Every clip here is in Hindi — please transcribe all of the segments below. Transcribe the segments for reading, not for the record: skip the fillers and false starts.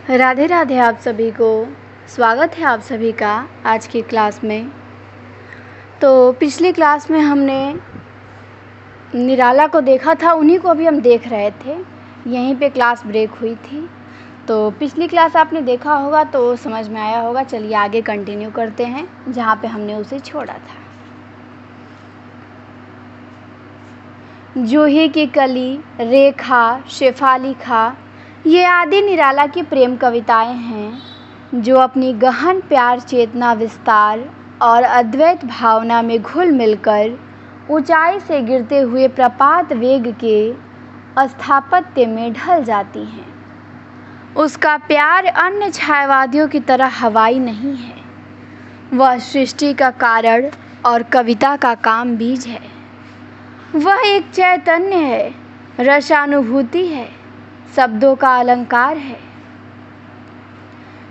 राधे राधे आप सभी को। स्वागत है आप सभी का आज की क्लास में। तो पिछली क्लास में हमने निराला को देखा था, उन्हीं को अभी हम देख रहे थे। यहीं पे क्लास ब्रेक हुई थी। तो पिछली क्लास आपने देखा होगा तो समझ में आया होगा। चलिए आगे कंटिन्यू करते हैं जहाँ पे हमने उसे छोड़ा था। जूही की कली, रेखा, शेफाली खा, ये आदि निराला की प्रेम कविताएं हैं जो अपनी गहन प्यार चेतना विस्तार और अद्वैत भावना में घुल मिलकर ऊंचाई से गिरते हुए प्रपात वेग के स्थापत्य में ढल जाती हैं। उसका प्यार अन्य छायावादियों की तरह हवाई नहीं है। वह सृष्टि का कारण और कविता का काम बीज है। वह एक चैतन्य है, रसानुभूति है, शब्दों का अलंकार है।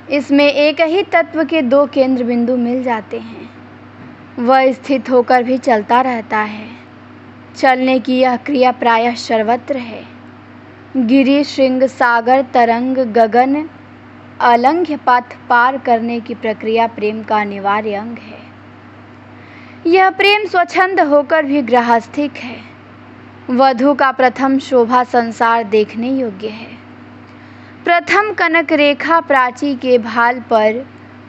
इसमें एक ही तत्व के दो केंद्र बिंदु मिल जाते हैं। वह स्थित होकर भी चलता रहता है। चलने की यह क्रिया प्रायः सर्वत्र है। गिरि, श्रृंग, सागर, तरंग, गगन, अलंघ्य पथ पार करने की प्रक्रिया प्रेम का अनिवार्य अंग है। यह प्रेम स्वच्छंद होकर भी गृहस्थिक है। वधू का प्रथम शोभा संसार देखने योग्य है। प्रथम कनक रेखा प्राची के भाल पर,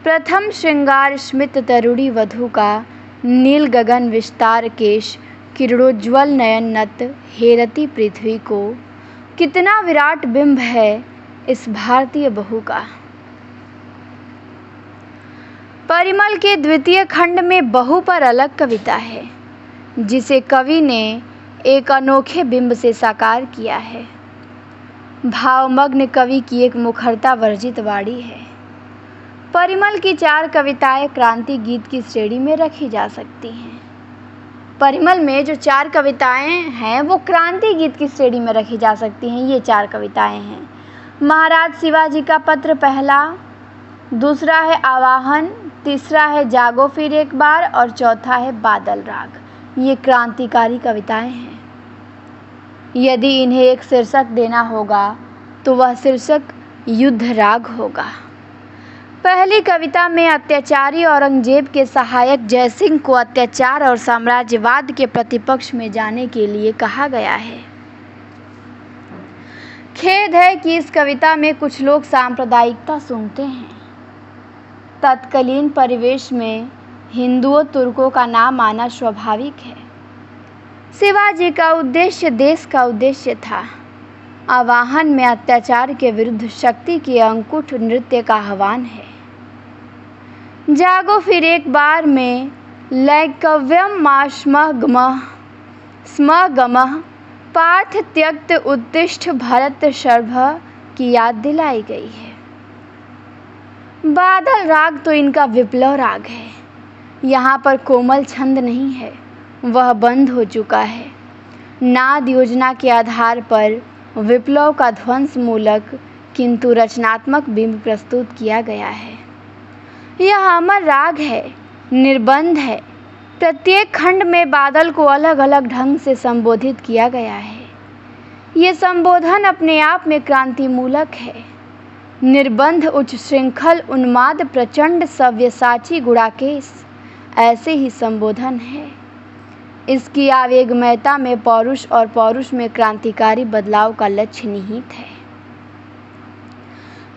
प्रथम श्रृंगार स्मित तरुणी वधू का नील गगन विस्तार केश किरणोज्ज्वल नयन नत हेरती पृथ्वी को कितना विराट बिंब है इस भारतीय बहू का। परिमल के द्वितीय खंड में बहू पर अलग कविता है जिसे कवि ने एक अनोखे बिंब से साकार किया है। भावमग्न कवि की एक मुखरता वर्जित वाणी है। परिमल की 4 कविताएं क्रांति गीत की श्रेणी में रखी जा सकती हैं। परिमल में जो 4 कविताएं हैं वो क्रांति गीत की श्रेणी में रखी जा सकती हैं। ये 4 कविताएं हैं। महाराज शिवाजी का पत्र पहला, दूसरा है आवाहन, तीसरा है जागो फिर एक बार और चौथा है बादल राग। ये क्रांतिकारी कविताएं हैं। यदि इन्हें एक शीर्षक देना होगा तो वह शीर्षक युद्ध राग होगा। पहली कविता में अत्याचारी औरंगजेब के सहायक जयसिंह को अत्याचार और साम्राज्यवाद के प्रतिपक्ष में जाने के लिए कहा गया है। खेद है कि इस कविता में कुछ लोग सांप्रदायिकता सूंघते हैं। तत्कालीन परिवेश में हिंदुओं तुर्कों का नाम आना स्वाभाविक है। शिवाजी का उद्देश्य देश का उद्देश्य था। आवाहन में अत्याचार के विरुद्ध शक्ति के अंकुश नृत्य का आह्वान है। जागो फिर एक बार में लैकव्यम माश्मगमः स्मगमः पार्थ त्यक्त उत्तिष्ठ भरत शर्भ की याद दिलाई गई है। बादल राग तो इनका विप्लव राग है। यहाँ पर कोमल छंद नहीं है, वह बंद हो चुका है। नाद योजना के आधार पर विप्लव का ध्वंस मूलक किंतु रचनात्मक बिंब प्रस्तुत किया गया है। यह अमर राग है, निर्बंध है। प्रत्येक खंड में बादल को अलग अलग ढंग से संबोधित किया गया है। ये संबोधन अपने आप में क्रांति मूलक है। निर्बंध उच्च श्रृंखल उन्माद प्रचंड सव्यसाची गुणाकेश ऐसे ही संबोधन है। इसकी आवेगमयता में पौरुष और पौरुष में क्रांतिकारी बदलाव का लक्ष्य निहित है।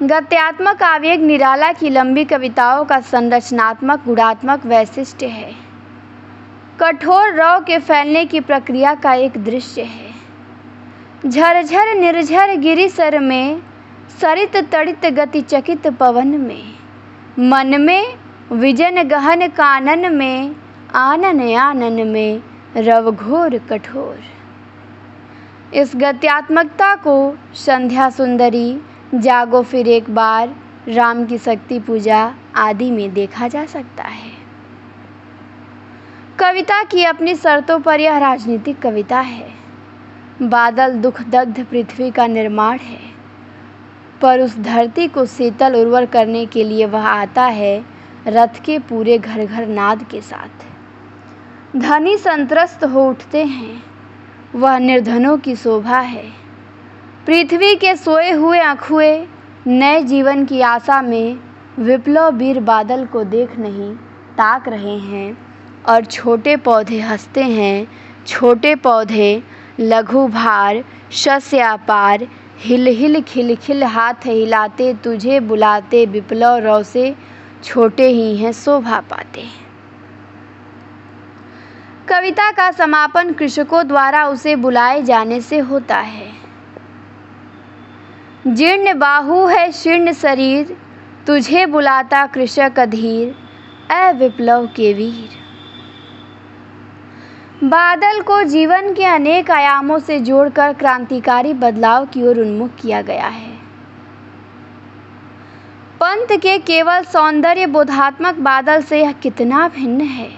गद्यात्मक आवेग निराला की लंबी कविताओं का संरचनात्मक गुणात्मक वैशिष्ट्य है। कठोर रव के फैलने की प्रक्रिया का एक दृश्य है। झरझर निर्झर गिरिसर में सरित तड़ित गति चकित पवन में, मन में विजन गहन कानन में, आनन आनन में रव घोर कठोर। इस गत्यात्मकता को संध्या सुंदरी, जागो फिर एक बार, राम की शक्ति पूजा आदि में देखा जा सकता है। कविता की अपनी शर्तों पर यह राजनीतिक कविता है। बादल दुख दग्ध पृथ्वी का निर्माण है, पर उस धरती को शीतल उर्वर करने के लिए वह आता है रथ के पूरे घर घर नाद के साथ। धनी संत्रस्त हो उठते हैं, वह निर्धनों की शोभा है। पृथ्वी के सोए हुए अखुए नए जीवन की आशा में विप्लव वीर बादल को देख नहीं ताक रहे हैं और छोटे पौधे हंसते हैं। छोटे पौधे लघु भार शस्य अपार, हिल हिल खिल खिल हाथ हिलाते तुझे बुलाते, विप्लव रव से छोटे ही हैं शोभा पाते। कविता का समापन कृषकों द्वारा उसे बुलाए जाने से होता है। जीर्ण बाहु है शीर्ण शरीर, तुझे बुलाता कृषक अधीर, ऐ विप्लव के वीर। बादल को जीवन के अनेक आयामों से जोड़कर क्रांतिकारी बदलाव की ओर उन्मुख किया गया है। पंत के केवल सौंदर्य बोधात्मक बादल से यह कितना भिन्न है।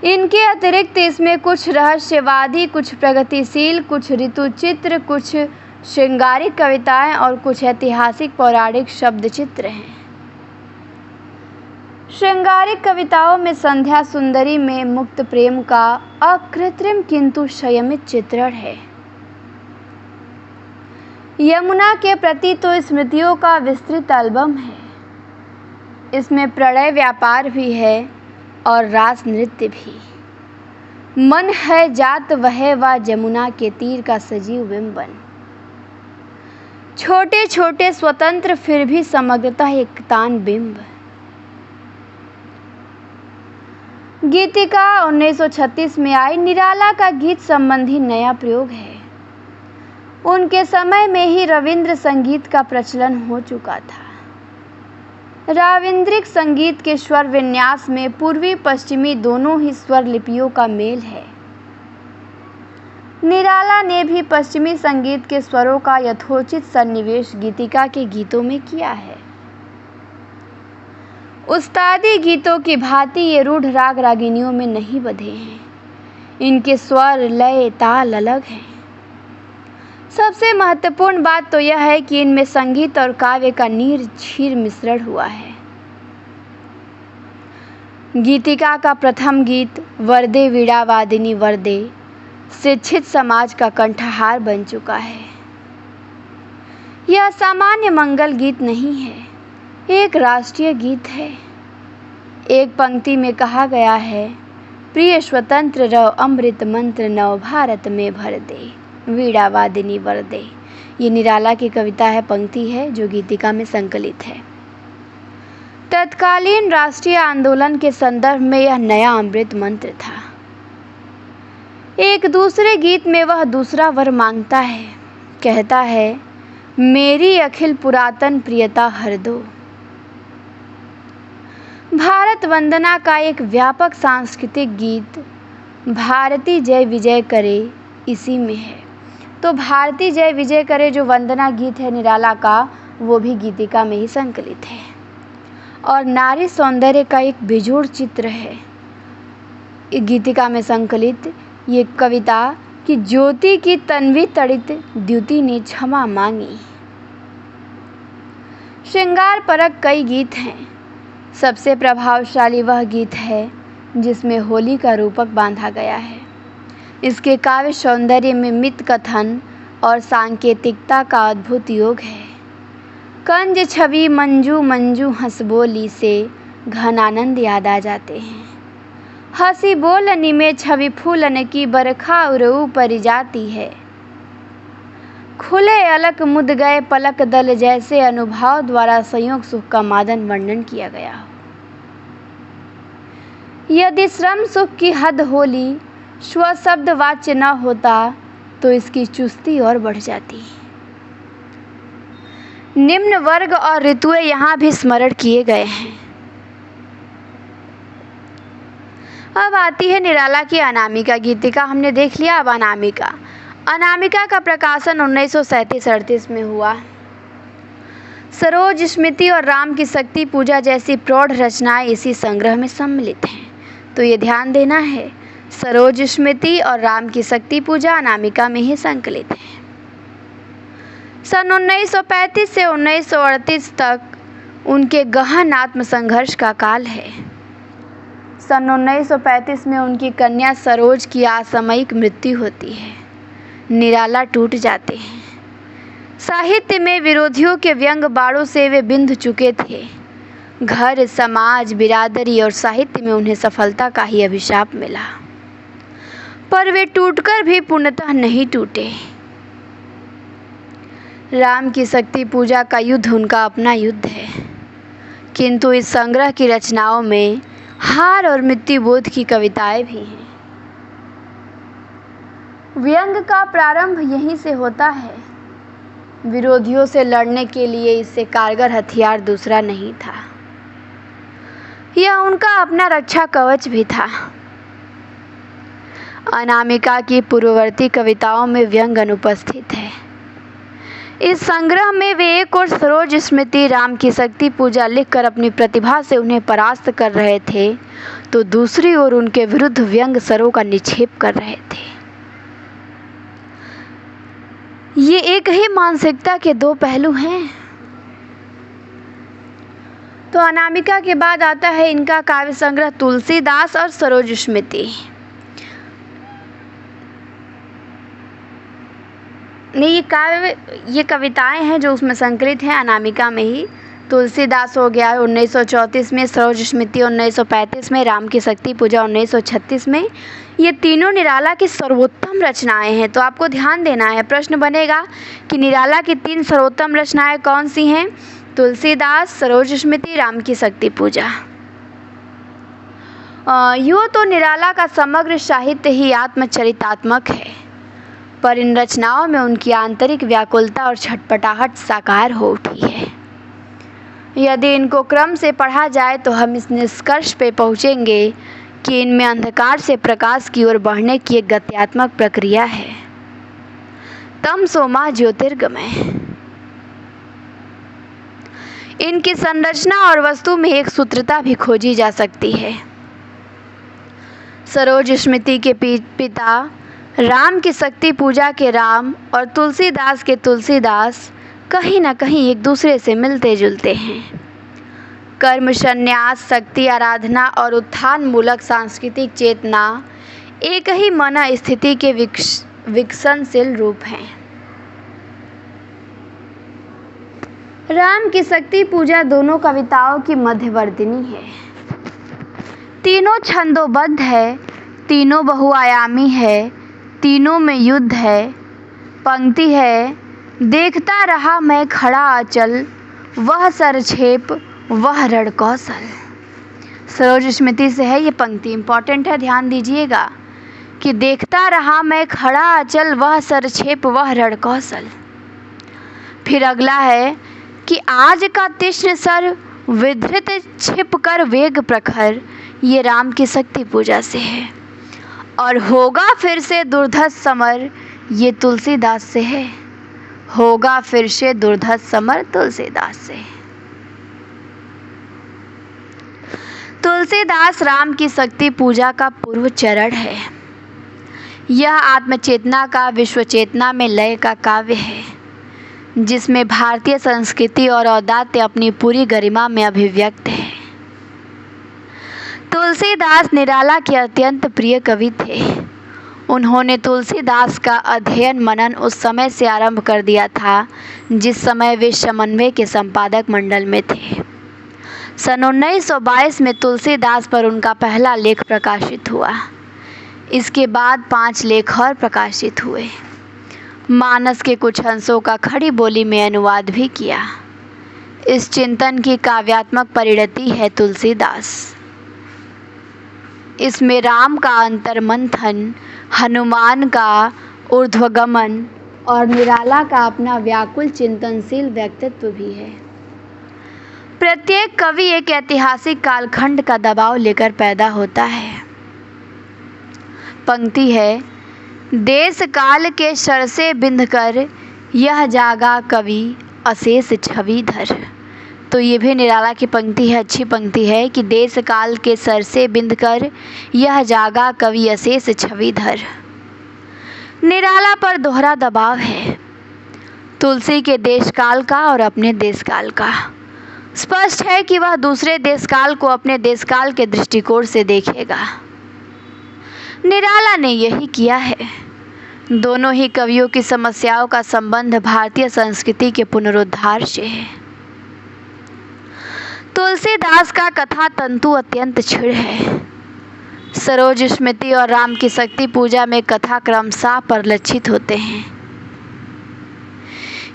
इनके अतिरिक्त इसमें कुछ रहस्यवादी, कुछ प्रगतिशील, कुछ ऋतुचित्र, कुछ श्रृंगारिक कविताएं और कुछ ऐतिहासिक पौराणिक शब्द चित्र हैं। श्रृंगारिक कविताओं में संध्या सुंदरी में मुक्त प्रेम का अकृत्रिम किंतु संयमित चित्रण है। यमुना के प्रति तो स्मृतियों का विस्तृत एल्बम है। इसमें प्रणय व्यापार भी है और रास नृत्य भी। मन है जात वह व जमुना के तीर का सजीव बिंबन। छोटे छोटे स्वतंत्र फिर भी समग्रता एक तान बिंब। गीतिका 1936 में आई निराला का गीत संबंधी नया प्रयोग है। उनके समय में ही रविंद्र संगीत का प्रचलन हो चुका था। रविंद्रिक संगीत के स्वर विन्यास में पूर्वी पश्चिमी दोनों ही स्वर लिपियों का मेल है। निराला ने भी पश्चिमी संगीत के स्वरों का यथोचित सन्निवेश गीतिका के गीतों में किया है। उस्तादी गीतों की भांति ये रूढ़ राग रागिनियों में नहीं बंधे हैं। इनके स्वर लय ताल अलग हैं। सबसे महत्वपूर्ण बात तो यह है कि इनमें संगीत और काव्य का नीर क्षीर मिश्रण हुआ है। गीतिका का प्रथम गीत वरदे वीणा वादिनी वरदे शिक्षित समाज का कंठहार बन चुका है। यह सामान्य मंगल गीत नहीं है, एक राष्ट्रीय गीत है। एक पंक्ति में कहा गया है, प्रिय स्वतंत्र रव अमृत मंत्र नव भारत में भर दे वीणा वादिनी वरदे। ये निराला की कविता है, पंक्ति है जो गीतिका में संकलित है। तत्कालीन राष्ट्रीय आंदोलन के संदर्भ में यह नया अमृत मंत्र था। एक दूसरे गीत में वह दूसरा वर मांगता है, कहता है, मेरी अखिल पुरातन प्रियता हर दो। भारत वंदना का एक व्यापक सांस्कृतिक गीत भारती जय विजय करे इसी में है। तो भारती जय विजय करे जो वंदना गीत है निराला का, वो भी गीतिका में ही संकलित है। और नारी सौंदर्य का एक बेजोड़ चित्र है गीतिका में संकलित ये कविता कि ज्योति की तन्वी तड़ित द्युति ने क्षमा मांगी। श्रृंगार परक कई गीत हैं। सबसे प्रभावशाली वह गीत है जिसमें होली का रूपक बांधा गया है। इसके काव्य सौंदर्य में मित कथन और सांकेतिकता का अद्भुत योग है। कंज छवि मंजू मंजू हंस बोली से घन आनंद याद आ जाते हैं। हंसी बोलनी में छवि फूलन की बरखा उरऊ पर जाती है। खुले अलक मुद गए पलक दल जैसे अनुभव द्वारा संयोग सुख का मादन वर्णन किया गया हो। यदि श्रम सुख की हद होली स्व शब्द वाच्य न होता तो इसकी चुस्ती और बढ़ जाती। निम्न वर्ग और ऋतुएं यहाँ भी स्मरण किए गए हैं। अब आती है निराला की अनामिका। गीतिका हमने देख लिया, अब अनामिका। अनामिका का प्रकाशन 1937-38 में हुआ। सरोज स्मृति और राम की शक्ति पूजा जैसी प्रौढ़ रचनाएं इसी संग्रह में सम्मिलित हैं। तो ये ध्यान देना है, सरोज स्मृति और राम की शक्ति पूजा अनामिका में ही संकलित है। सन 1935 से 1938 तक उनके गहन आत्मसंघर्ष का काल है। सन 1935 में उनकी कन्या सरोज की असामयिक मृत्यु होती है। निराला टूट जाते हैं। साहित्य में विरोधियों के व्यंग बाणों से वे बिंध चुके थे। घर, समाज, बिरादरी और साहित्य में उन्हें सफलता का ही अभिशाप मिला, पर वे टूटकर भी पूर्णतः नहीं टूटे। राम की शक्ति पूजा का युद्ध उनका अपना युद्ध है, किंतु इस संग्रह की रचनाओं में हार और मृत्यु बोध की कविताएं भी हैं। व्यंग का प्रारंभ यहीं से होता है। विरोधियों से लड़ने के लिए इससे कारगर हथियार दूसरा नहीं था। यह उनका अपना रक्षा कवच भी था। अनामिका की पूर्ववर्ती कविताओं में व्यंग अनुपस्थित है। इस संग्रह में वे एक और सरोज स्मृति, राम की शक्ति पूजा लिखकर अपनी प्रतिभा से उन्हें परास्त कर रहे थे, तो दूसरी ओर उनके विरुद्ध व्यंग सरों का निक्षेप कर रहे थे। ये एक ही मानसिकता के दो पहलू हैं। तो अनामिका के बाद आता है इनका काव्य संग्रह तुलसीदास और सरोज स्मृति। नहीं, ये कविताएं हैं जो उसमें संकलित हैं अनामिका में ही। तुलसीदास हो गया 1934 में, सरोज स्मृति 1935 में, राम की शक्ति पूजा 1936 में। ये तीनों निराला की सर्वोत्तम रचनाएं हैं। तो आपको ध्यान देना है, प्रश्न बनेगा कि निराला की 3 सर्वोत्तम रचनाएं कौन सी हैं? तुलसीदास, सरोज स्मृति, राम की शक्ति पूजा। यूँ तो निराला का समग्र साहित्य ही आत्मचरितात्मक है, पर इन रचनाओं में उनकी आंतरिक व्याकुलता और छटपटाहट साकार हो उठी है। यदि इनको क्रम से पढ़ा जाए तो हम इस निष्कर्ष पे पहुँचेंगे कि इनमें अंधकार से प्रकाश की ओर बढ़ने की एक गत्यात्मक प्रक्रिया है। तमसो मा ज्योतिर्गमय। इनकी संरचना और वस्तु में एक सूत्रता भी खोजी जा सकती है। सरोज स्मृति के पिता, राम की शक्ति पूजा के राम और तुलसीदास के तुलसीदास कहीं न कहीं एक दूसरे से मिलते जुलते हैं। कर्म, संन्यास, शक्ति आराधना और उत्थान मूलक सांस्कृतिक चेतना एक ही मन स्थिति के विकसनशील रूप हैं। राम की शक्ति पूजा दोनों कविताओं की मध्यवर्तिनी है। तीनों छंदोबद्ध है, तीनों बहुआयामी है, तीनों में युद्ध है। पंक्ति है, देखता रहा मैं खड़ा अचल, वह सरछेप वह रण कौशल। सरोज स्मृति से है ये पंक्ति, इंपॉर्टेंट है, ध्यान दीजिएगा कि देखता रहा मैं खड़ा अचल, वह सरछेप वह रण कौशल। फिर अगला है कि आज का तीक्ष्ण सर विधृत छिप कर वेग प्रखर, ये राम की शक्ति पूजा से है। और होगा फिर से दुर्धर्ष समर, ये तुलसीदास से है। होगा फिर से दुर्धर्ष समर, तुलसीदास से। तुलसीदास राम की शक्ति पूजा का पूर्व चरण है। यह आत्मचेतना का विश्व चेतना में लय का काव्य है, जिसमें भारतीय संस्कृति और औदात्य अपनी पूरी गरिमा में अभिव्यक्त है। तुलसीदास निराला के अत्यंत प्रिय कवि थे। उन्होंने तुलसीदास का अध्ययन मनन उस समय से आरंभ कर दिया था जिस समय वे समन्वय के संपादक मंडल में थे। सन 1922 में तुलसीदास पर उनका पहला लेख प्रकाशित हुआ। इसके बाद 5 लेख और प्रकाशित हुए। मानस के कुछ अंशों का खड़ी बोली में अनुवाद भी किया। इस चिंतन की काव्यात्मक परिणति है तुलसीदास। इसमें राम का अंतर्मंथन, हनुमान का ऊर्ध्वगमन और निराला का अपना व्याकुल चिंतनशील व्यक्तित्व भी है। प्रत्येक कवि एक ऐतिहासिक कालखंड का दबाव लेकर पैदा होता है। पंक्ति है, देश काल के सर से बिंध कर यह जागा कवि अशेष छवि धर। तो ये भी निराला की पंक्ति है, अच्छी पंक्ति है कि देश काल के सर से बिंध कर यह जागा कवि अशेष छवि धर। निराला पर दोहरा दबाव है, तुलसी के देश काल का और अपने देश काल का। स्पष्ट है कि वह दूसरे देश काल को अपने देश काल के दृष्टिकोण से देखेगा। निराला ने यही किया है। दोनों ही कवियों की समस्याओं का संबंध भारतीय संस्कृति के पुनरुद्धार से है। तुलसीदास का कथा तंतु अत्यंत क्षीण है। सरोज स्मृति और राम की शक्ति पूजा में कथा क्रमशः परिलक्षित होते हैं।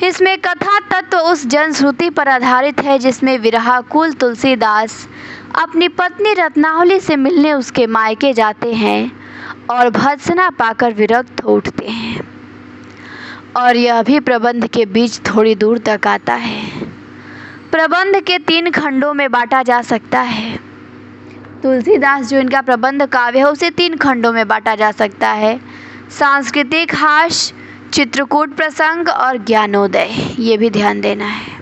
इसमें कथा तत्व उस जनश्रुति पर आधारित है जिसमें विरहाकुल तुलसीदास अपनी पत्नी रत्नावली से मिलने उसके मायके जाते हैं और भर्त्सना पाकर विरक्त हो उठते हैं, और यह भी प्रबंध के बीच थोड़ी दूर तक आता है। प्रबंध के 3 खंडों में बांटा जा सकता है। तुलसीदास जो इनका प्रबंध काव्य है उसे 3 खंडों में बांटा जा सकता है: सांस्कृतिक हास्य, चित्रकूट प्रसंग और ज्ञानोदय। ये भी ध्यान देना है।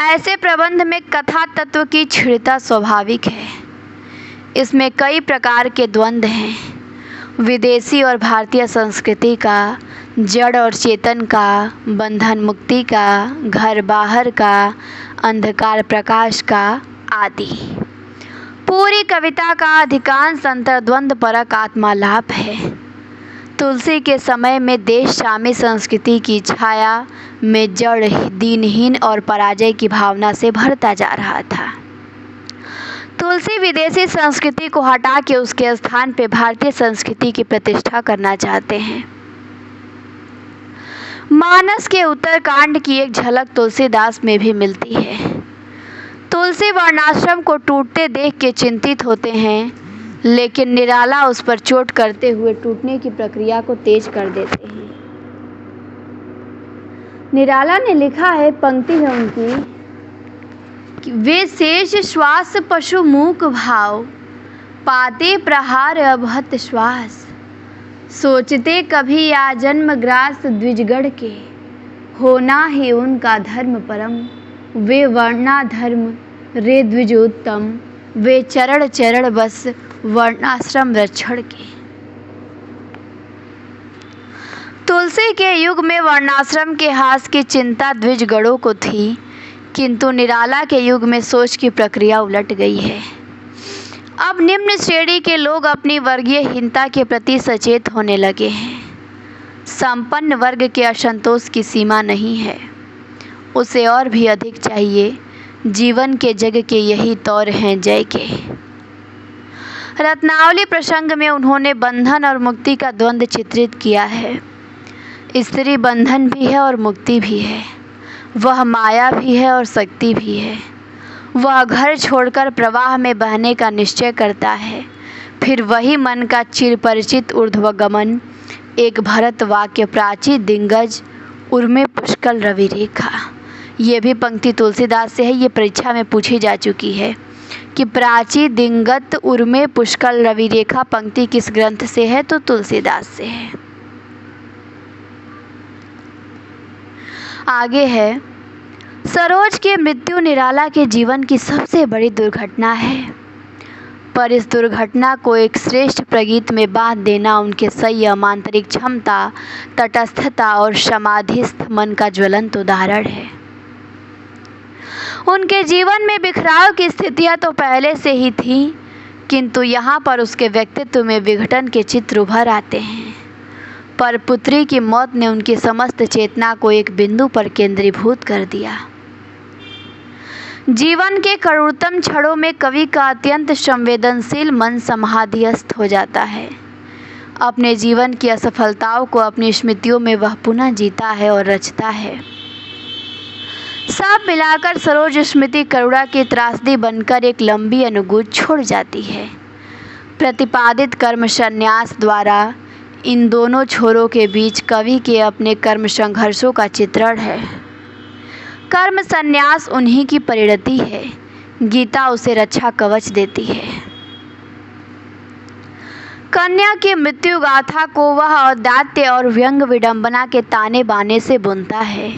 ऐसे प्रबंध में कथा तत्व की क्षीणता स्वाभाविक है। इसमें कई प्रकार के द्वंद्व हैं: विदेशी और भारतीय संस्कृति का, जड़ और चेतन का, बंधन मुक्ति का, घर बाहर का, अंधकार प्रकाश का आदि। पूरी कविता का अधिकांश अंतर्द्वंद परक आत्मालाप है। तुलसी के समय में देश शामी संस्कृति की छाया में जड़, दीनहीन और पराजय की भावना से भरता जा रहा था। तुलसी विदेशी संस्कृति को हटा के उसके स्थान पे भारतीय संस्कृति की प्रतिष्ठा करना चाहते हैं। मानस के उत्तरकांड की एक झलक तुलसीदास में भी मिलती है। तुलसी वर्णाश्रम को टूटते देख के चिंतित होते हैं, लेकिन निराला उस पर चोट करते हुए टूटने की प्रक्रिया को तेज कर देते हैं। निराला ने लिखा है, पंक्ति है उनकी कि वे शेष श्वास पशु मूक भाव, पाते प्रहार अभत श्वास, सोचते कभी आ जन्म ग्रास द्विजगढ़ के, होना ही उनका धर्म परम, वे वर्णा धर्म रे द्विजोत्तम, वे चरण चरण बस वर्णाश्रम रक्षण के। तुलसी के युग में वर्णाश्रम के हास की चिंता द्विजगणों को थी, किंतु निराला के युग में सोच की प्रक्रिया उलट गई है। अब निम्न श्रेणी के लोग अपनी वर्गीय हीनता के प्रति सचेत होने लगे हैं। संपन्न वर्ग के असंतोष की सीमा नहीं है, उसे और भी अधिक चाहिए। जीवन के जग के यही तौर हैं जय के। रत्नावली प्रसंग में उन्होंने बंधन और मुक्ति का द्वंद्व चित्रित किया है। स्त्री बंधन भी है और मुक्ति भी है, वह माया भी है और शक्ति भी है। वह घर छोड़कर प्रवाह में बहने का निश्चय करता है, फिर वही मन का चिरपरिचित ऊर्ध्वगमन। एक भरत वाक्य, प्राची दिग्गज उर्मे पुष्कल रवि रेखा। ये भी पंक्ति तुलसीदास से है। ये परीक्षा में पूछी जा चुकी है कि प्राची दिंगत उर्मे पुष्कल रवि रेखा पंक्ति किस ग्रंथ से है, तो तुलसीदास से है। आगे है, सरोज की मृत्यु निराला के जीवन की सबसे बड़ी दुर्घटना है, पर इस दुर्घटना को एक श्रेष्ठ प्रगीत में बांध देना उनके संयम, आंतरिक क्षमता, तटस्थता और समाधिस्थ मन का ज्वलंत उदाहरण है। उनके जीवन में बिखराव की स्थितियां तो पहले से ही थीं, किंतु यहाँ पर उसके व्यक्तित्व में विघटन के चित्र उभर आते हैं। पर पुत्री की मौत ने उनकी समस्त चेतना को एक बिंदु पर केंद्रीभूत कर दिया। जीवन के करुणतम क्षणों में कवि का अत्यंत संवेदनशील मन समाधिस्थ हो जाता है। अपने जीवन की असफलताओं को अपनी स्मृतियों में वह पुनः जीता है और रचता है। सब मिलाकर सरोज स्मृति करुणा की त्रासदी बनकर एक लंबी अनुगूंज छोड़ जाती है। प्रतिपादित कर्म संन्यास द्वारा इन दोनों छोरों के बीच कवि के अपने कर्म संघर्षों का चित्रण है। कर्म संन्यास उन्हीं की परिणति है। गीता उसे रक्षा कवच देती है। कन्या की मृत्यु गाथा को वह औदात्य और व्यंग विडंबना के ताने बाने से बुनता है।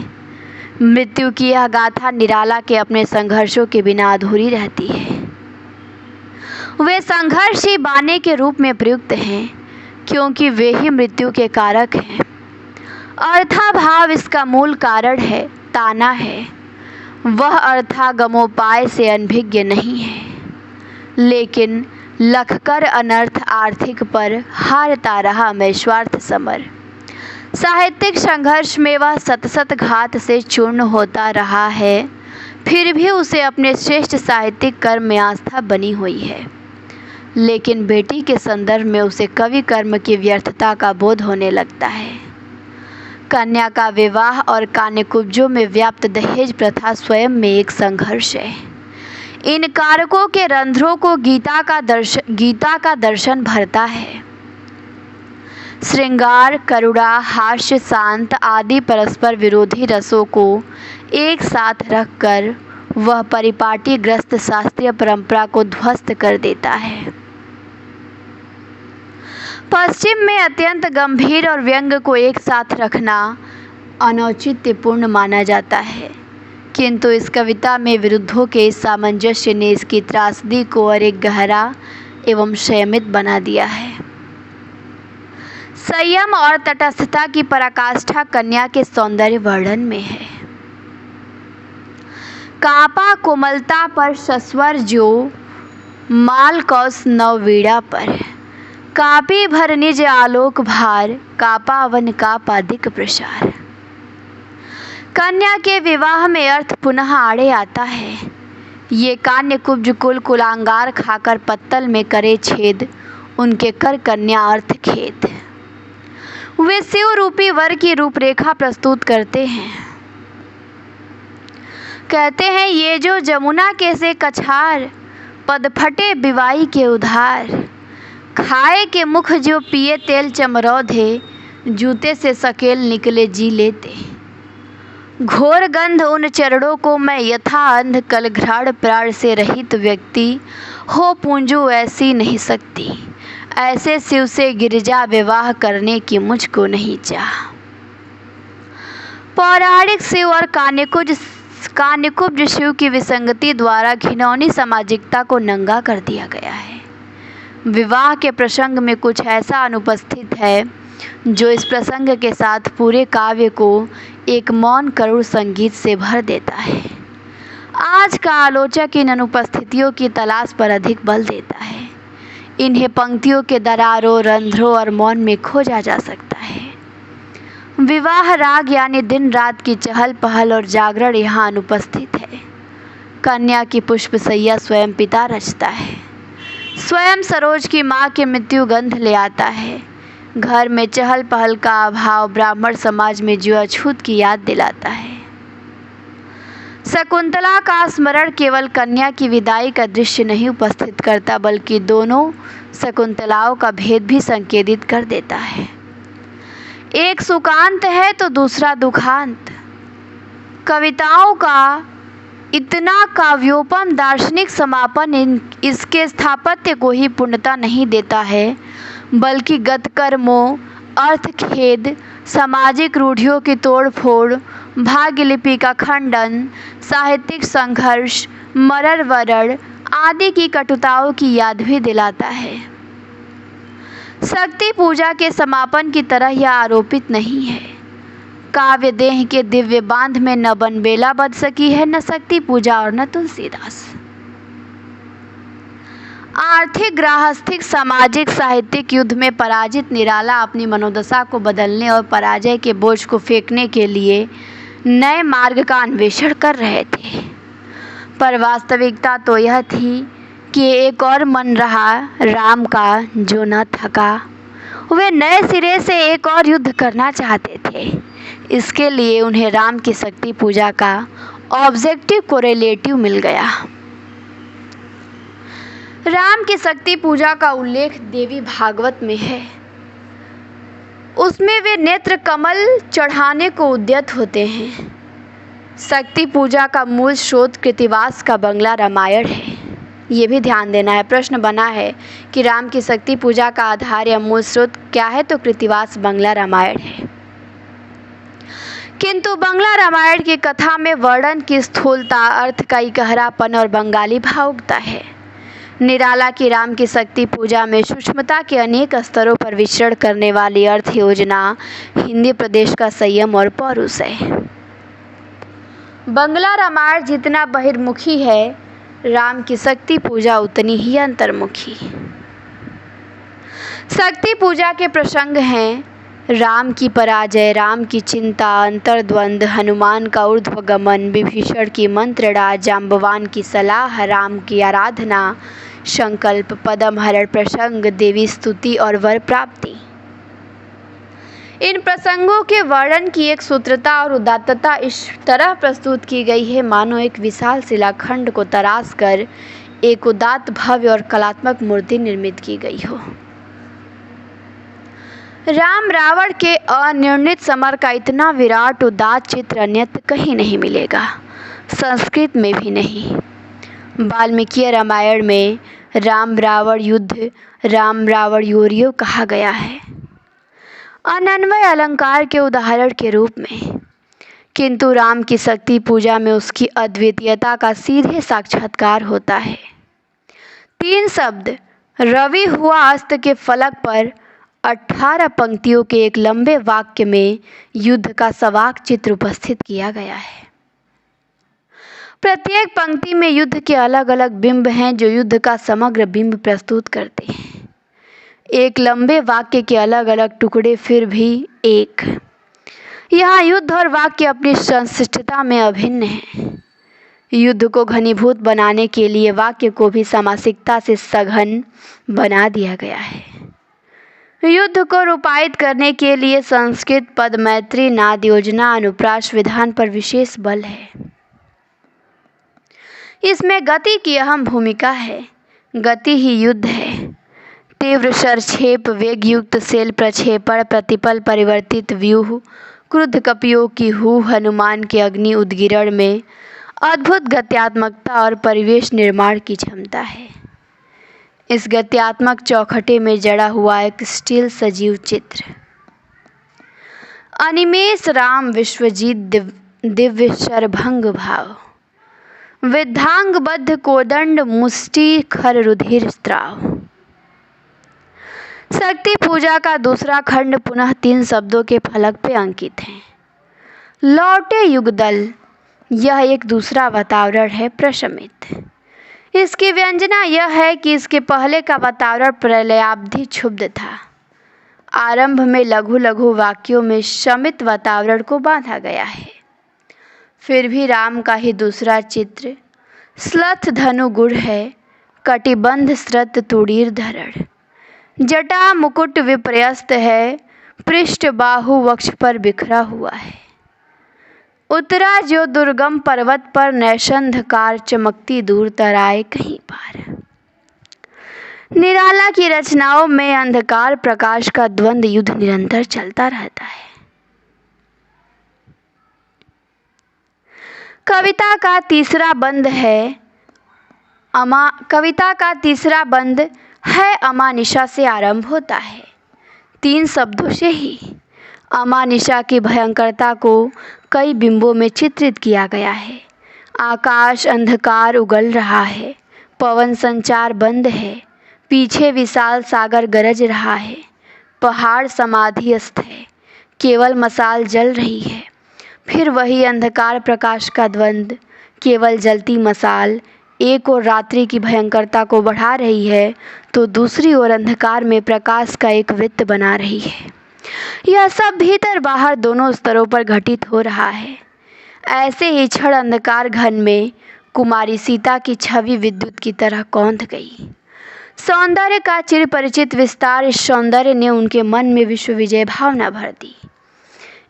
मृत्यु की यह गाथा निराला के अपने संघर्षों के बिना अधूरी रहती है। वे संघर्ष ही बाने के रूप में प्रयुक्त हैं, क्योंकि वे ही मृत्यु के कारक हैं। अर्थाभाव इसका मूल कारण है, ताना है। वह अर्थागमोपाय से अनभिज्ञ नहीं है, लेकिन लखकर अनर्थ आर्थिक पर हारता रहा मैं स्वार्थ समर। साहित्यिक संघर्ष में वह सतसत घात से चूर्ण होता रहा है, फिर भी उसे अपने श्रेष्ठ साहित्यिक कर्म में आस्था बनी हुई है। लेकिन बेटी के संदर्भ में उसे कवि कर्म की व्यर्थता का बोध होने लगता है। कन्या का विवाह और कान्यकुब्जों में व्याप्त दहेज प्रथा स्वयं में एक संघर्ष है। इन कारकों के रंध्रों को गीता का दर्शन भरता है। श्रृंगार, करुणा, हास्य, शांत आदि परस्पर विरोधी रसों को एक साथ रखकर वह परिपाटीग्रस्त शास्त्रीय परंपरा को ध्वस्त कर देता है। पश्चिम में अत्यंत गंभीर और व्यंग को एक साथ रखना अनौचित्यपूर्ण माना जाता है, किंतु इस कविता में विरुद्धों के इस सामंजस्य ने इसकी त्रासदी को और एक गहरा एवं संयमित बना दिया है। संयम और तटस्थता की पराकाष्ठा कन्या के सौंदर्य वर्णन में है। कापा कोमलता पर सस्वर जो माल कौस नववीड़ा पर, कापी भर निज आलोक भार, कापा अवन का पादिक प्रसार। कन्या के विवाह में अर्थ पुनः आड़े आता है। ये कान्यकुब्ज कुल कुलांगार खाकर पत्तल में करे छेद, उनके कर कन्या अर्थ खेद। वे शिव रूपी वर की रूपरेखा प्रस्तुत करते हैं। कहते हैं ये जो जमुना के से कछार, पद फटे बिवाई के उधार। खाए के मुख जो पिए तेल चमरौधे, जूते से सकेल निकले जी लेते। घोर गंध उन चरणों को मैं यथा अंध कल घ्राण प्राण से रहित व्यक्ति हो पूंजू ऐसी नहीं सकती। ऐसे शिव से गिरिजा विवाह करने की मुझको नहीं चाह। पौराणिक शिव और कान्यकुब्ज शिव की विसंगति द्वारा घिनौनी सामाजिकता को नंगा कर दिया गया है। विवाह के प्रसंग में कुछ ऐसा अनुपस्थित है जो इस प्रसंग के साथ पूरे काव्य को एक मौन करुण संगीत से भर देता है। आज का आलोचक इन अनुपस्थितियों की तलाश पर अधिक बल देता है। इन्हें पंक्तियों के दरारों, रंध्रों और मौन में खोजा जा सकता है। विवाह राग यानी दिन रात की चहल पहल और जागरण यहाँ अनुपस्थित है। कन्या की पुष्पसैया स्वयं पिता रचता है। स्वयं सरोज की माँ की मृत्यु गंध ले आता है। घर में चहल पहल का अभाव ब्राह्मण समाज में जो अछूत की याद दिलाता है। शकुंतला का स्मरण केवल कन्या की विदाई का दृश्य नहीं उपस्थित करता, बल्कि दोनों शकुंतलाओं का भेद भी संकेतित कर देता है। एक सुकांत है तो दूसरा दुखांत। कविताओं का इतना काव्योपम दार्शनिक समापन इसके स्थापत्य को ही पूर्णता नहीं देता है, बल्कि गतकर्मों, अर्थखेद, सामाजिक रूढ़ियों की तोड़फोड़, भाग्यलिपि का खंडन, साहित्यिक संघर्ष, मरर वरर आदि की कटुताओं की याद भी दिलाता है। शक्ति पूजा के समापन की तरह यह आरोपित नहीं है। काव्य देह के दिव्य बांध में न बनबेला बध सकी है, न शक्ति पूजा और न तुलसीदास। आर्थिक, गृहस्थिक, सामाजिक, साहित्यिक युद्ध में पराजित निराला अपनी मनोदशा को बदलने और पराजय के बोझ को फेंकने के लिए नए मार्ग का अन्वेषण कर रहे थे। पर वास्तविकता तो यह थी कि एक और मन रहा राम का जो न थका। वे नए सिरे से एक और युद्ध करना चाहते थे। इसके लिए उन्हें राम की शक्ति पूजा का ऑब्जेक्टिव कोरिलेटिव मिल गया। राम की शक्ति पूजा का उल्लेख देवी भागवत में है। उसमें वे नेत्र कमल चढ़ाने को उद्यत होते हैं। शक्ति पूजा का मूल स्रोत कृत्तिवास का बंगला रामायण है। ये भी ध्यान देना है। प्रश्न बना है कि राम की शक्ति पूजा का आधार या मूल स्रोत क्या है, तो कृत्तिवास बंगला रामायण है। किंतु बंगला रामायण की कथा में वर्णन की स्थूलता, अर्थ का गहरापन और बंगाली भावुकता है। निराला की राम की शक्ति पूजा में सूक्ष्मता के अनेक स्तरों पर विचरण करने वाली अर्थ योजना हिंदी प्रदेश का संयम और पौरुष है। बंगला रामायण जितना बहिर्मुखी है, राम की शक्ति पूजा उतनी ही अंतर्मुखी। शक्ति पूजा के प्रसंग हैं राम की पराजय, राम की चिंता, अंतर्द्वंद, हनुमान का ऊर्ध्वगमन, विभीषण की मंत्रराज, जाम्बवान की सलाह, राम की आराधना, संकल्प, पद्महरण प्रसंग, देवी स्तुति और वर प्राप्ति। इन प्रसंगों के वर्णन की एक सूत्रता और उदात्तता इस तरह प्रस्तुत की गई है मानो एक विशाल शिलाखंड को तराश कर एक उदात्त, भव्य और कलात्मक मूर्ति निर्मित की गई हो। राम रावण के अनिर्णित समर का इतना विराट उदात्त चित्र अन्यत्र कहीं नहीं मिलेगा, संस्कृत में भी नहीं। वाल्मीकि रामायण में राम रावण युद्ध राम रावण योरियो कहा गया है, अनन्वय अलंकार के उदाहरण के रूप में, किंतु राम की शक्ति पूजा में उसकी अद्वितीयता का सीधे साक्षात्कार होता है। 3 शब्द रवि हुआ अस्त के फलक पर 18 पंक्तियों के एक लंबे वाक्य में युद्ध का सवाक चित्र उपस्थित किया गया है। प्रत्येक पंक्ति में युद्ध के अलग अलग बिंब हैं जो युद्ध का समग्र बिंब प्रस्तुत करते हैं। एक लंबे वाक्य के अलग अलग टुकड़े फिर भी एक। यहाँ युद्ध और वाक्य अपनी संश्लिष्टता में अभिन्न हैं। युद्ध को घनीभूत बनाने के लिए वाक्य को भी समासिकता से सघन बना दिया गया है। युद्ध को रूपायित करने के लिए संस्कृत पद, मैत्री, नाद, योजना, अनुप्रास विधान पर विशेष बल है। इसमें गति की अहम भूमिका है। गति ही युद्ध है। तीव्र सरक्षेप, वेग युक्त शैल प्रक्षेपण, प्रतिपल परिवर्तित व्यूह, क्रुद्ध कपियों की हू, हनुमान के अग्नि उद्गीरण में अद्भुत गत्यात्मकता और परिवेश निर्माण की क्षमता है। इस गत्यात्मक चौखटे में जड़ा हुआ एक स्टिल सजीव चित्र। अनिमेष राम विश्वजीत दिव्य शरभंग भाव, विद्धांगबद्ध कोदंड मुष्टि खर रुधिर स्त्राव। शक्ति पूजा का दूसरा खंड पुनः 3 शब्दों के फलक पे अंकित है। लौटे युगदल, यह एक दूसरा वातावरण है प्रशमित। इसकी व्यंजना यह है कि इसके पहले का वातावरण प्रलयाब्धि क्षुब्ध था। आरंभ में लघु लघु वाक्यों में शमित वातावरण को बांधा गया है। फिर भी राम का ही दूसरा चित्र श्लथ धनु गुड़ है, कटिबंध श्रत तुड़ीर धरण, जटा मुकुट विपर्यस्त है, पृष्ठ बाहु वक्ष पर बिखरा हुआ है। उतरा जो दुर्गम पर्वत पर, नैशंधकार चमकती दूर तराए कहीं पार। निराला की रचनाओं में अंधकार प्रकाश का द्वंद्व युद्ध निरंतर चलता रहता है। कविता का तीसरा बंद है अमानिशा से आरंभ होता है। 3 शब्दों से ही अमानिशा की भयंकरता को कई बिंबों में चित्रित किया गया है। आकाश अंधकार उगल रहा है, पवन संचार बंद है, पीछे विशाल सागर गरज रहा है, पहाड़ समाधिस्थ है, केवल मशाल जल रही है। फिर वही अंधकार प्रकाश का द्वंद्व, केवल जलती मशाल एक और रात्रि की भयंकरता को बढ़ा रही है तो दूसरी ओर अंधकार में प्रकाश का एक वृत्त बना रही है। यह सब भीतर बाहर दोनों स्तरों पर घटित हो रहा है। ऐसे ही क्षण अंधकार घन में कुमारी सीता की छवि विद्युत की तरह कौंध गई। सौंदर्य का चिर परिचित विस्तार, इस सौंदर्य ने उनके मन में विश्व विजय भावना भर दी।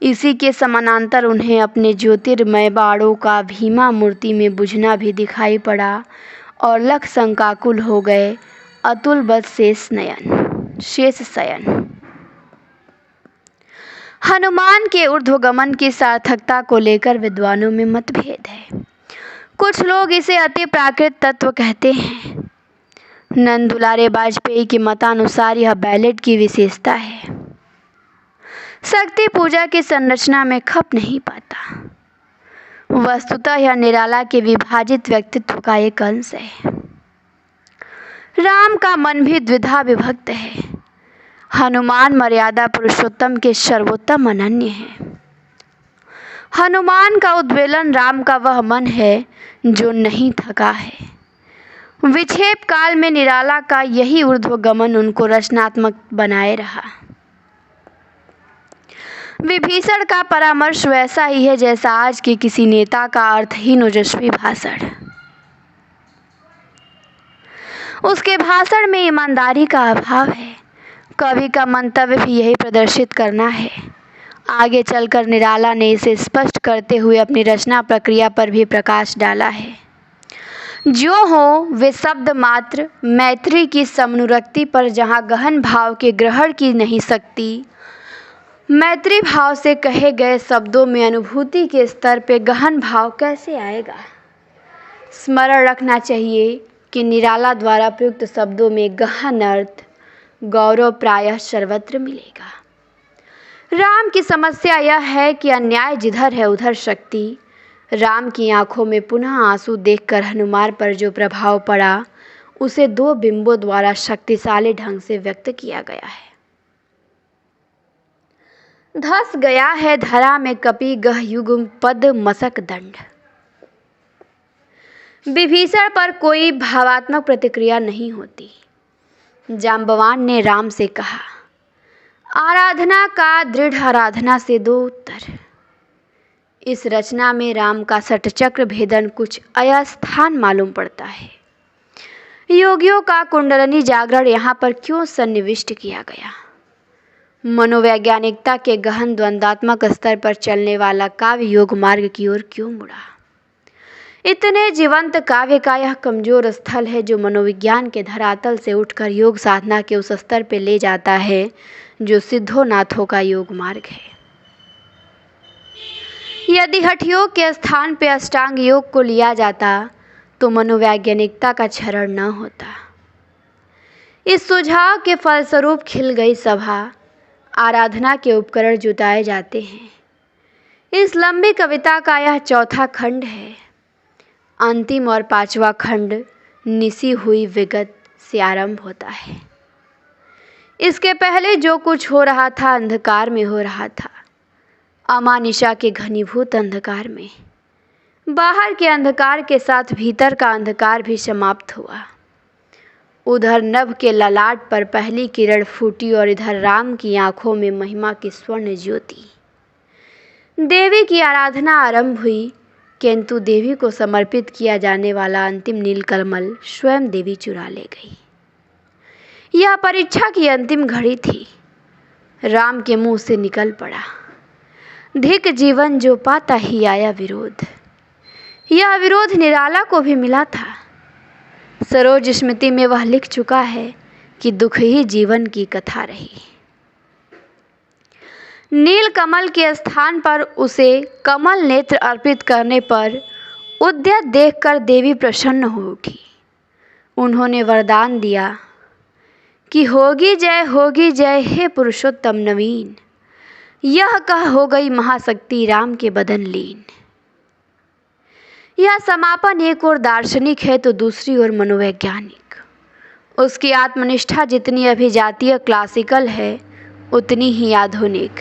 इसी के समानांतर उन्हें अपने ज्योतिर्मय बाणों का भीमा मूर्ति में बुझना भी दिखाई पड़ा और लख शंकाकुल हो गए अतुल बद शेष शयन। हनुमान के ऊर्ध्वगमन की सार्थकता को लेकर विद्वानों में मतभेद है। कुछ लोग इसे अति प्राकृत तत्व कहते हैं। नंद दुलारे वाजपेयी के मतानुसार यह बैलेट की विशेषता है। शक्ति पूजा की संरचना में खप नहीं पाता। वस्तुतः यह निराला के विभाजित व्यक्तित्व का एक अंश है। राम का मन भी द्विधा विभक्त है। हनुमान मर्यादा पुरुषोत्तम के सर्वोत्तम अनन्य है। हनुमान का उद्वेलन राम का वह मन है जो नहीं थका है। विक्षेप काल में निराला का यही ऊर्ध्वगमन उनको रचनात्मक बनाए रहा। विभीषण का परामर्श वैसा ही है जैसा आज के किसी नेता का अर्थहीन ओजस्वी भाषण। उसके भाषण में ईमानदारी का अभाव है। कवि का मंतव्य भी यही प्रदर्शित करना है। आगे चलकर निराला ने इसे स्पष्ट करते हुए अपनी रचना प्रक्रिया पर भी प्रकाश डाला है। जो हो वे शब्द मात्र मैत्री की समनुरक्ति पर जहाँ गहन भाव के ग्रहण की नहीं सकती, मैत्री भाव से कहे गए शब्दों में अनुभूति के स्तर पे गहन भाव कैसे आएगा। स्मरण रखना चाहिए कि निराला द्वारा प्रयुक्त शब्दों में गहन अर्थ गौरव प्रायः सर्वत्र मिलेगा। राम की समस्या यह है कि अन्याय जिधर है उधर शक्ति। राम की आंखों में पुनः आंसू देखकर हनुमान पर जो प्रभाव पड़ा उसे दो बिंबों द्वारा शक्तिशाली ढंग से व्यक्त किया गया है। धस गया है धरा में कपि गह युग पद मसक दंड। विभीषण पर कोई भावात्मक प्रतिक्रिया नहीं होती। जाम्बवान ने राम से कहा, आराधना का दृढ़ आराधना से दो उत्तर। इस रचना में राम का षटचक्र भेदन कुछ अस्थान मालूम पड़ता है। योगियों का कुंडलनी जागरण यहाँ पर क्यों सन्निविष्ट किया गया? मनोवैज्ञानिकता के गहन द्वंद्वात्मक स्तर पर चलने वाला काव्य योग मार्ग की ओर क्यों मुड़ा? इतने जीवंत काव्य का यह कमजोर स्थल है जो मनोविज्ञान के धरातल से उठकर योग साधना के उस स्तर पर ले जाता है जो सिद्धोनाथों का योग मार्ग है। यदि हठ योग के स्थान पर अष्टांग योग को लिया जाता तो मनोवैज्ञानिकता का क्षरण न होता। इस सुझाव के फलस्वरूप खिल गई सभा। आराधना के उपकरण जुटाए जाते हैं। इस लंबी कविता का यह चौथा खंड है। अंतिम और पांचवा खंड निसी हुई विगत से आरंभ होता है। इसके पहले जो कुछ हो रहा था अंधकार में हो रहा था, अमानिशा के घनीभूत अंधकार में। बाहर के अंधकार के साथ भीतर का अंधकार भी समाप्त हुआ। उधर नभ के ललाट पर पहली किरण फूटी और इधर राम की आंखों में महिमा की स्वर्ण ज्योति। देवी की आराधना आरंभ हुई, किंतु देवी को समर्पित किया जाने वाला अंतिम नीलकमल स्वयं देवी चुरा ले गई। यह परीक्षा की अंतिम घड़ी थी। राम के मुंह से निकल पड़ा, धिक जीवन जो पाता ही आया विरोध। यह विरोध निराला को भी मिला था। सरोज स्मृति में वह लिख चुका है कि दुख ही जीवन की कथा रही। नील कमल के स्थान पर उसे कमल नेत्र अर्पित करने पर उद्यत देखकर देवी प्रसन्न हो उठी। उन्होंने वरदान दिया कि होगी जय हे पुरुषोत्तम नवीन। यह कह हो गई महाशक्ति राम के बदन लीन। यह समापन एक ओर दार्शनिक है तो दूसरी ओर मनोवैज्ञानिक। उसकी आत्मनिष्ठा जितनी अभिजातीय क्लासिकल है उतनी ही आधुनिक।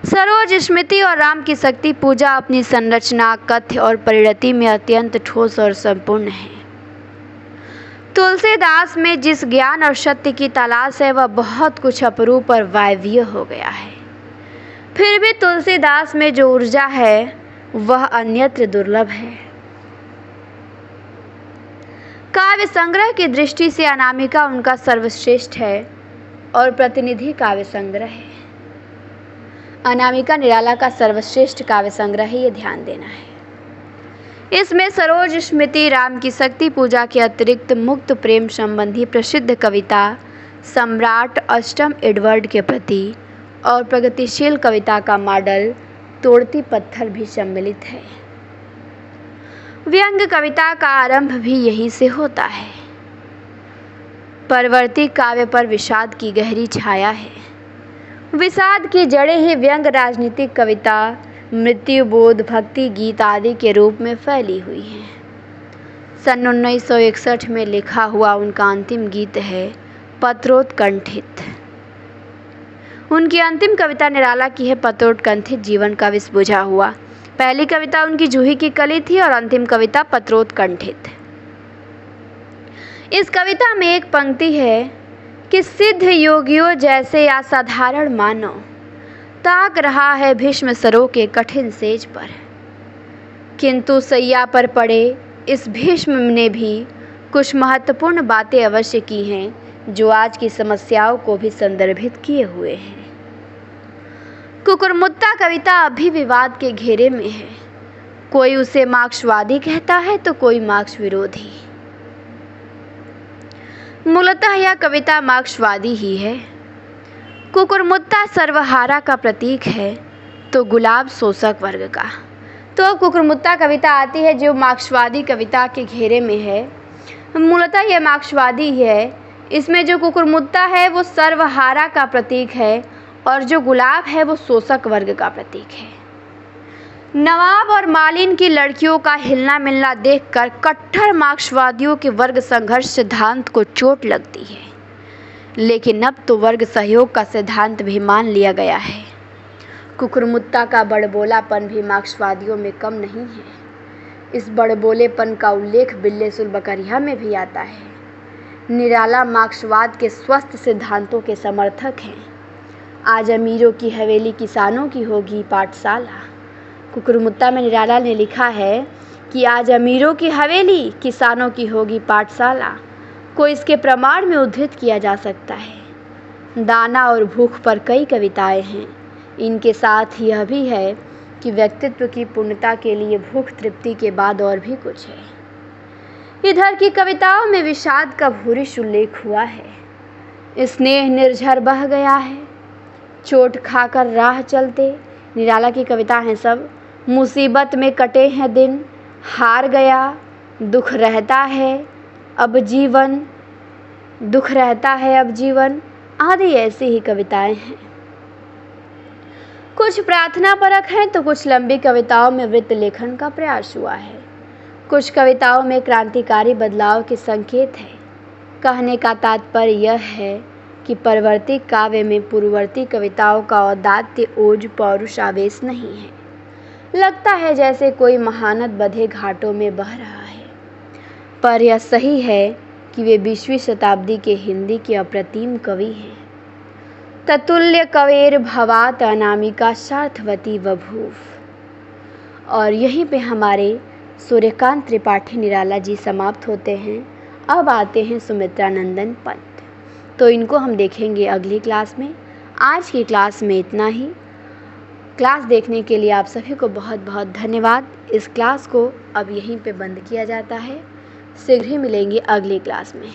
सरोज स्मृति और राम की शक्ति पूजा अपनी संरचना, कथ्य और परिणति में अत्यंत ठोस और संपूर्ण है। तुलसीदास में जिस ज्ञान और सत्य की तलाश है वह बहुत कुछ अपरूप और वायवीय हो गया है। फिर भी तुलसीदास में जो ऊर्जा है वह अन्यत्र दुर्लभ है। काव्य संग्रह की दृष्टि से अनामिका उनका सर्वश्रेष्ठ है और प्रतिनिधि काव्य संग्रह है। अनामिका निराला का सर्वश्रेष्ठ काव्य संग्रह है, ये ध्यान देना है। इसमें सरोज स्मृति, राम की शक्ति पूजा के अतिरिक्त मुक्त प्रेम संबंधी प्रसिद्ध कविता सम्राट अष्टम एडवर्ड के प्रति और प्रगतिशील कविता का मॉडल तोड़ती पत्थर भी सम्मिलित है। व्यंग्य कविता का आरंभ भी यहीं से होता है। परवर्ती काव्य पर विषाद की गहरी छाया है। विषाद की जड़ें ही व्यंग्य, राजनीतिक कविता, मृत्यु बोध, भक्ति गीत आदि के रूप में फैली हुई हैं। सन 1961 में लिखा हुआ उनका अंतिम गीत है पत्रोत्कंठित। उनकी अंतिम कविता निराला की है पत्रोत्कंठित जीवन का विष बुझा हुआ। पहली कविता उनकी जूही की कली थी और अंतिम कविता पत्रोत्कंठित। इस कविता में एक पंक्ति है कि सिद्ध योगियों जैसे असाधारण मानव ताक रहा है भीष्म सरों के कठिन सेज पर, किंतु सैया पर पड़े इस भीष्म ने भी कुछ महत्वपूर्ण बातें अवश्य की हैं जो आज की समस्याओं को भी संदर्भित किए हुए हैं। कुकुरमुत्ता कविता अभी विवाद के घेरे में है। कोई उसे मार्क्सवादी कहता है तो कोई मार्क्स विरोधी। मूलतः यह कविता मार्क्सवादी ही है। कुकुरमुत्ता सर्वहारा का प्रतीक है तो गुलाब शोषक वर्ग का। तो अब कुकुरमुत्ता कविता आती है जो मार्क्सवादी कविता के घेरे में है। मूलतः यह मार्क्सवादी है। इसमें जो कुकुरमुत्ता है वो सर्वहारा का प्रतीक है और जो गुलाब है वो शोषक वर्ग का प्रतीक है। नवाब और मालिन की लड़कियों का हिलना मिलना देखकर कट्टर मार्क्सवादियों के वर्ग संघर्ष सिद्धांत को चोट लगती है, लेकिन अब तो वर्ग सहयोग का सिद्धांत भी मान लिया गया है। कुकुरमुत्ता का बड़बोलापन भी मार्क्सवादियों में कम नहीं है। इस बड़बोलेपन का उल्लेख बिल्ले सुलबकरिया में भी आता है। निराला मार्क्सवाद के स्वस्थ सिद्धांतों के समर्थक हैं। आज अमीरों की हवेली किसानों की होगी पाठशाला। कुकुरमुत्ता में निराला ने लिखा है कि आज अमीरों की हवेली किसानों की होगी पाठशाला को इसके प्रमाण में उद्धृत किया जा सकता है। दाना और भूख पर कई कविताएं हैं। इनके साथ यह भी है कि व्यक्तित्व की पूर्णता के लिए भूख तृप्ति के बाद और भी कुछ है। इधर की कविताओं में विषाद का भूरिश उल्लेख हुआ है। स्नेह निर्झर बह गया है, चोट खाकर राह चलते। निराला की कविता हैं सब। मुसीबत में कटे हैं दिन, हार गया, दुख रहता है अब जीवन, दुख रहता है अब जीवन आदि ऐसी ही कविताएं हैं। कुछ प्रार्थना परक हैं तो कुछ लंबी कविताओं में वृत्त लेखन का प्रयास हुआ है। कुछ कविताओं में क्रांतिकारी बदलाव के संकेत है। कहने का तात्पर्य यह है कि परवर्ती काव्य में पूर्ववर्ती कविताओं का औदात्य ओज पौरुष आवेश नहीं है। लगता है जैसे कोई महानद बधे घाटों में बह रहा है। पर यह सही है कि वे 20वीं शताब्दी के हिंदी के अप्रतिम कवि हैं। ततुल्य कवेर भवात अनामिका सार्थवती बभूव। और यहीं पे हमारे सूर्यकांत त्रिपाठी निराला जी समाप्त होते हैं। अब आते हैं सुमित्रा नंदन पंत। तो इनको हम देखेंगे अगली क्लास में। आज की क्लास में इतना ही। क्लास देखने के लिए आप सभी को बहुत बहुत धन्यवाद। इस क्लास को अब यहीं पे बंद किया जाता है। शीघ्र ही मिलेंगे अगली क्लास में।